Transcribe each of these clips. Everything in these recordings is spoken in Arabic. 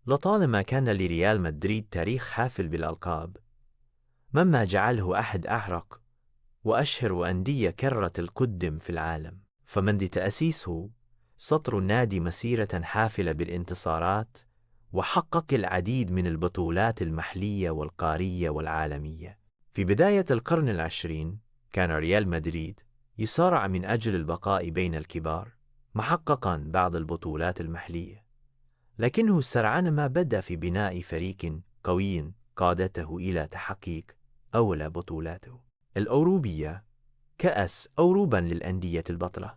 لطالما كان لريال مدريد تاريخ حافل بالألقاب، مما جعله أحد أعرق وأشهر أندية كرة القدم في العالم. فمنذ تأسيسه سطر النادي مسيرة حافلة بالانتصارات، وحقق العديد من البطولات المحلية والقارية والعالمية. في بداية القرن العشرين كان ريال مدريد يصارع من أجل البقاء بين الكبار، محققاً بعض البطولات المحلية، لكنه سرعان ما بدأ في بناء فريق قوي قادته إلى تحقيق أولى بطولاته الأوروبية: كأس أوروبا للأندية البطلة،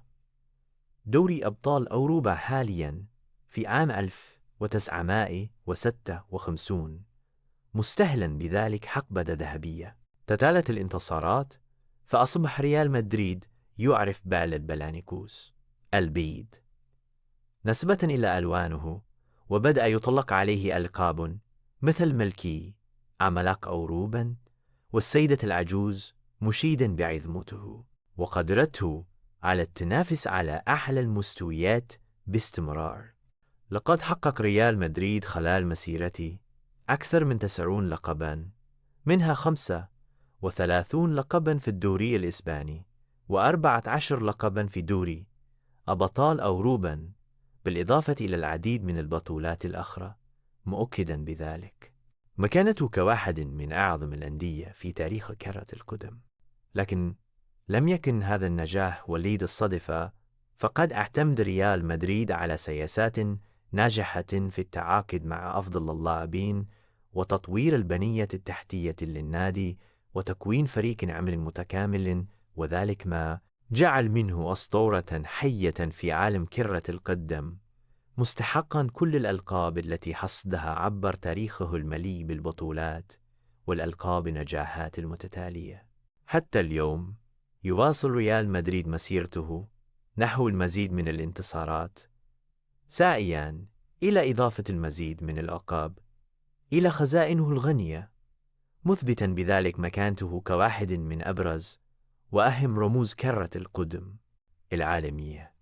دوري أبطال أوروبا حالياً في عام 1956، مستهلاً بذلك حقبة ذهبية. تتالت الانتصارات، فأصبح ريال مدريد يعرف بالبلانيكوس البيض نسبة إلى ألوانه، وبدأ يطلق عليه ألقاب مثل ملكي، عملاق أوروبا، والسيدة العجوز، مشيدا بعظمته وقدرته على التنافس على أعلى المستويات باستمرار. لقد حقق ريال مدريد خلال مسيرته أكثر من 90 لقبا، منها 35 لقبا في الدوري الإسباني، و14 لقبا في دوري أبطال أوروبا، بالإضافة إلى العديد من البطولات الأخرى، مؤكدا بذلك مكانته كواحد من أعظم الأندية في تاريخ كرة القدم. لكن لم يكن هذا النجاح وليد الصدفة، فقد اعتمد ريال مدريد على سياسات ناجحة في التعاقد مع أفضل اللاعبين، وتطوير البنية التحتية للنادي، وتكوين فريق عمل متكامل، وذلك ما جعل منه أسطورة حية في عالم كرة القدم، مستحقا كل الألقاب التي حصدها عبر تاريخه المليء بالبطولات والألقاب نجاحات المتتالية. حتى اليوم يواصل ريال مدريد مسيرته نحو المزيد من الانتصارات، سعيا إلى إضافة المزيد من الألقاب إلى خزائنه الغنية، مثبتا بذلك مكانته كواحد من أبرز وأهم رموز كرة القدم العالمية.